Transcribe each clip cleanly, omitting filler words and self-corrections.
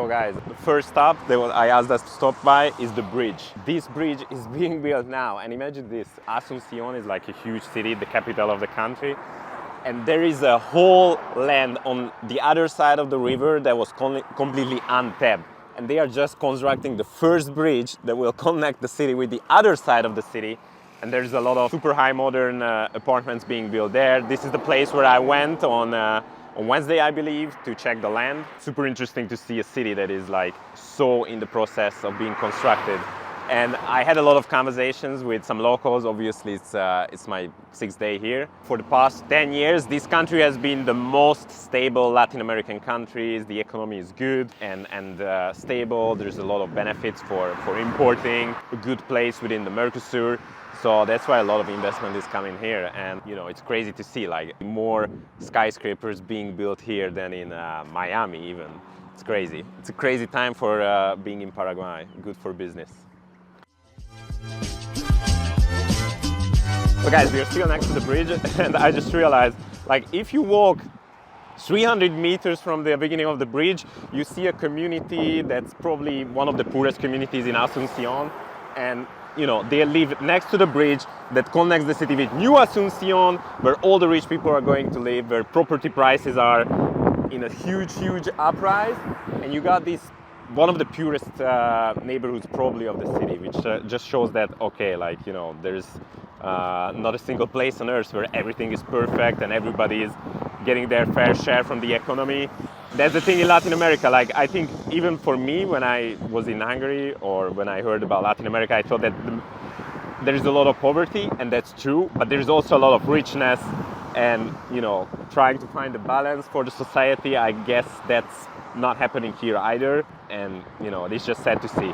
So guys, the first stop that I asked us to stop by is the bridge. This bridge is being built now, and imagine this, Asunción is like a huge city, the capital of the country, and there is a whole land on the other side of the river that was completely untapped. And they are just constructing the first bridge that will connect the city with the other side of the city. And there's a lot of super high modern apartments being built there. This is the place where I went on Wednesday, I believe, to check the land. Super interesting to see a city that is like so in the process of being constructed. And I had a lot of conversations with some locals. Obviously, it's my 6th day here. For the past 10 years, this country has been the most stable Latin American country. The economy is good and stable. There's a lot of benefits for importing, a good place within the Mercosur. So that's why a lot of investment is coming here. And you know, it's crazy to see like more skyscrapers being built here than in Miami even. It's crazy. It's a crazy time for being in Paraguay. Good for business. So guys, we are still next to the bridge and I just realized, like, if you walk 300 meters from the beginning of the bridge, you see a community that's probably one of the poorest communities in Asunción. And you know, they live next to the bridge that connects the city with New Asunción, where all the rich people are going to live, where property prices are in a huge uprise. And you got this, one of the purest neighborhoods probably of the city, which just shows that, okay, like, you know, there's not a single place on earth where everything is perfect and everybody is getting their fair share from the economy. That's the thing in Latin America. Like, I think even for me, when I was in Hungary or when I heard about Latin America, I thought that there is a lot of poverty, and that's true, but there's also a lot of richness. And, you know, trying to find a balance for the society, I guess that's not happening here either. And, you know, it's just sad to see.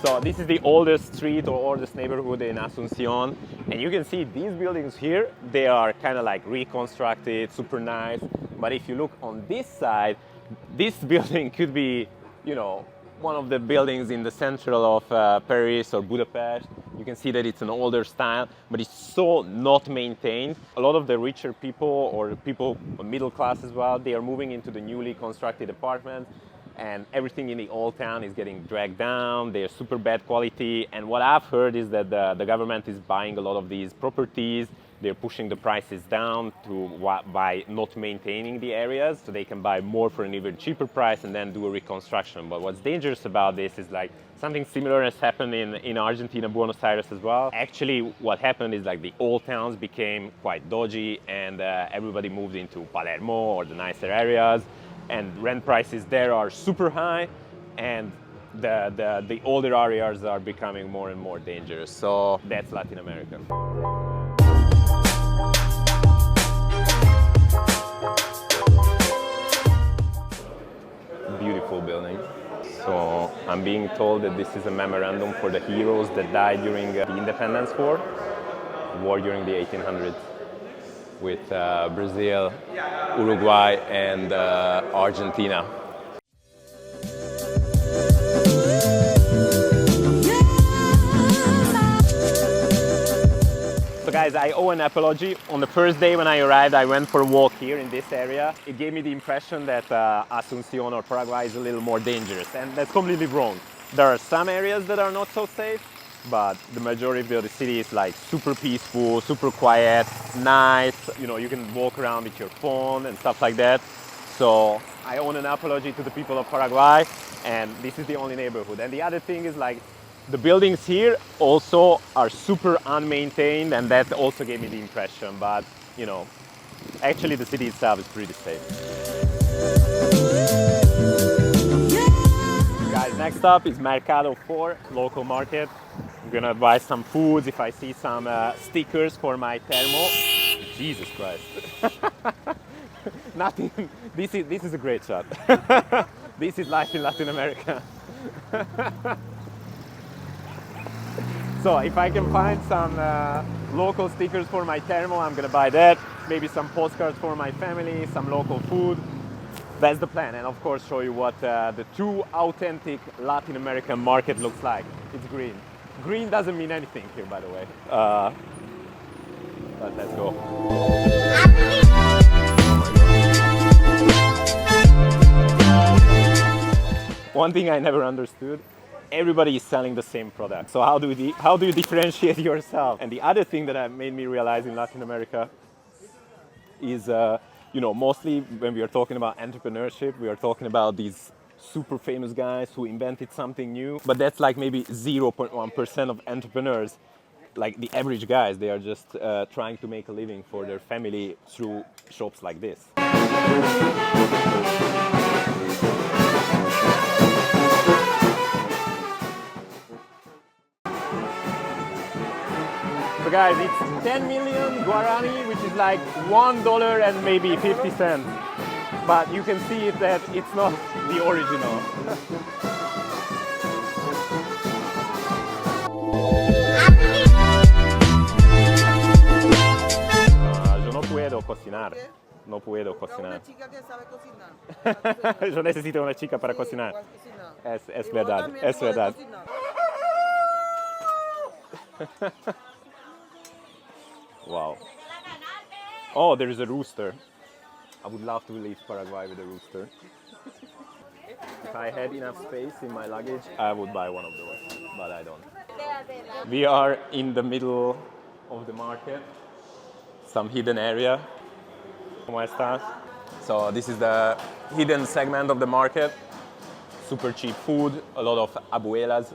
So this is the oldest street or oldest neighborhood in Asunción, and you can see these buildings here, they are kind of like reconstructed, super nice. But if you look on this side, this building could be, you know, one of the buildings in the central of Paris or Budapest. You can see that it's an older style, but it's so not maintained. A lot of the richer people or people middle class as well, they are moving into the newly constructed apartments. And everything in the old town is getting dragged down. They're super bad quality. And what I've heard is that the government is buying a lot of these properties. They're pushing the prices down by not maintaining the areas, so they can buy more for an even cheaper price and then do a reconstruction. But what's dangerous about this is like something similar has happened in Argentina, Buenos Aires as well. Actually, what happened is like the old towns became quite dodgy and everybody moved into Palermo or the nicer areas. And rent prices there are super high, and the older areas are becoming more and more dangerous. So that's Latin America. Beautiful building. So I'm being told that this is a memorandum for the heroes that died during the Independence War during the 1800s. With Brazil, Uruguay, and Argentina. So guys, I owe an apology. On the first day when I arrived, I went for a walk here in this area. It gave me the impression that Asunción or Paraguay is a little more dangerous, and that's completely wrong. There are some areas that are not so safe, but the majority of the city is like super peaceful, super quiet, nice. You know, you can walk around with your phone and stuff like that. So I owe an apology to the people of Paraguay, and this is the only neighborhood. And the other thing is like the buildings here also are super unmaintained, and that also gave me the impression. But you know, actually the city itself is pretty safe. Guys, next up is Mercado 4, local market. I'm gonna buy some foods. If I see some stickers for my thermo. Jesus Christ. Nothing. This is a great shot. This is life in Latin America. So if I can find some local stickers for my thermo, I'm gonna buy that. Maybe some postcards for my family, some local food. That's the plan, and of course show you what the true authentic Latin American market looks like. It's green. Green doesn't mean anything here, by the way. But let's go. one thing I never understood, everybody is selling the same product. So how do you differentiate yourself? And the other thing that made me realize in Latin America is, mostly when we are talking about entrepreneurship, we are talking about these super famous guys who invented something new. But that's like maybe 0.1% of entrepreneurs. Like the average guys, they are just trying to make a living for their family through shops like this. So guys, it's 10 million guarani, which is like $1 and maybe 50 cents. But you can see that it's not the original. Yo no puedo cocinar. No puedo cocinar. Una chica que sabe cocinar. Yo necesito una chica para cocinar. Es verdad, es verdad. Wow. Oh, there is a rooster. I would love to leave Paraguay with a rooster. If I had enough space in my luggage, I would buy one of those, but I don't. We are in the middle of the market, some hidden area. ¿Cómo estás? So this is the hidden segment of the market. Super cheap food, a lot of abuelas.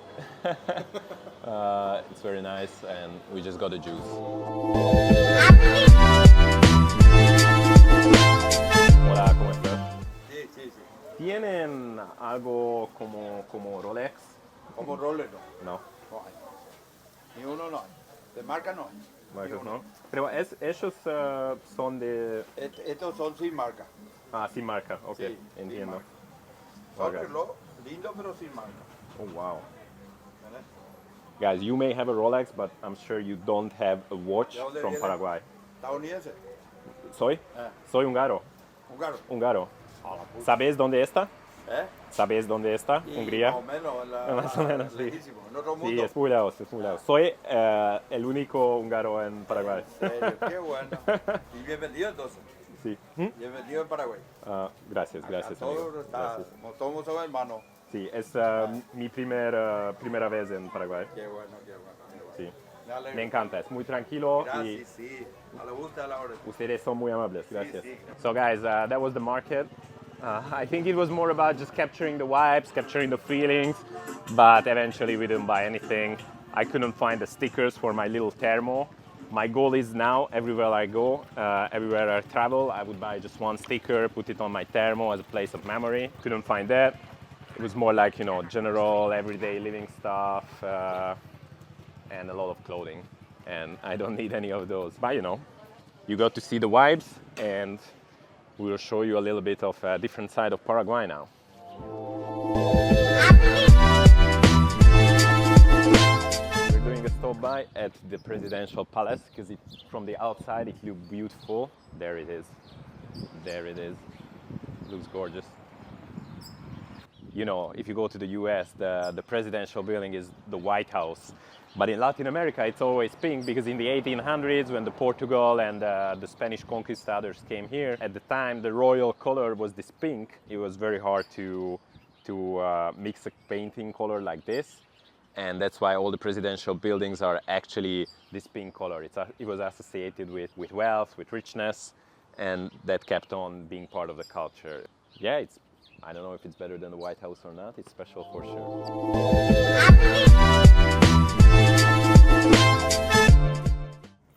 It's very nice, and we just got the juice. Hola, ¿cómo estás? Sí, sí, sí. ¿Tienen algo como Rolex? Como Rolex no. No. No hay. Ni uno no hay. De marca no hay. Marcas, ¿no? Pero ellos son de... Estos son sin marca. Ah, sin marca, ok, Sí, entiendo. Son Okay. reloj lindo pero sin marca. Oh, wow. ¿Vale? Guys, you may have a Rolex, but I'm sure you don't have a watch ¿De dónde from viene? Paraguay. Estadounidense. ¿Soy? Soy húngaro. Húngaro. Húngaro. A la puta. ¿Sabes dónde está? ¿Eh? ¿Sabes dónde está? Y Hungría. Más o menos. Más o menos, sí. lejísimo. En otro Sí, mundo. es muy lejos, es muy lejos. Soy el único húngaro en Paraguay. En serio, qué bueno. Y bienvenido entonces. Sí. Bienvenido en Paraguay. Gracias, gracias, Acá amigo. todos, Gracias. todos somos hermanos. Sí, es mi primera vez en Paraguay. Qué bueno, qué bueno. Qué bueno. Sí. Me alegro. Me encanta, es muy tranquilo y Gracias, sí. A la gusta a la hora. ustedes son muy amables. Gracias. sí. So guys, that was the market. I think it was more about just capturing the vibes, capturing the feelings, but eventually we didn't buy anything. I couldn't find the stickers for my little thermo. My goal is now, everywhere I go, everywhere I travel, I would buy just one sticker, put it on my thermo as a place of memory. Couldn't find that. It was more like, general, everyday living stuff, and a lot of clothing. And I don't need any of those. But, you got to see the vibes, and we'll show you a little bit of a different side of Paraguay now. We're doing a stop by at the presidential palace because from the outside it looks beautiful. There it is. There it is. Looks gorgeous. If you go to the US, the presidential building is the White House. But in Latin America, it's always pink because in the 1800s, when the Portugal and the Spanish conquistadors came here, at the time the royal color was this pink. It was very hard to mix a painting color like this, and that's why all the presidential buildings are actually this pink color. It was associated with wealth, with richness, and that kept on being part of the culture. Yeah, I don't know if it's better than the White House or not. It's special for sure.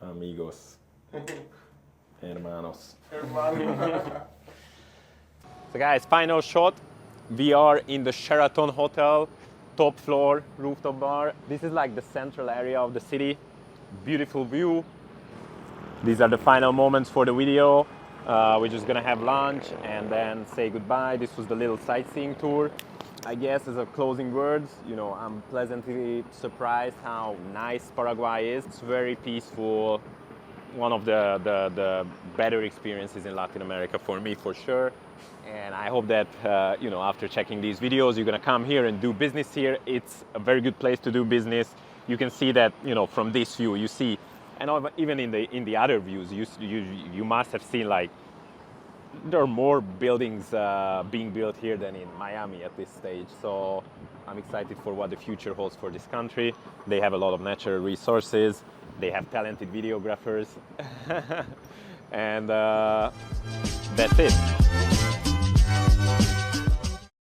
Amigos, hermanos. So guys, final shot. We are in the Sheraton Hotel, top floor, rooftop bar. This is like the central area of the city. Beautiful view. These are the final moments for the video. We're just gonna have lunch and then say goodbye. This was the little sightseeing tour. I guess as a closing words, I'm pleasantly surprised how nice Paraguay is. It's very peaceful. One of the better experiences in Latin America for me, for sure. And I hope that, after checking these videos, you're gonna come here and do business here. It's a very good place to do business. You can see that, from this view, you see, and even in the other views, you must have seen like there are more buildings being built here than in Miami at this stage. So I'm excited for what the future holds for this country. They have a lot of natural resources. They have talented videographers. And that's it.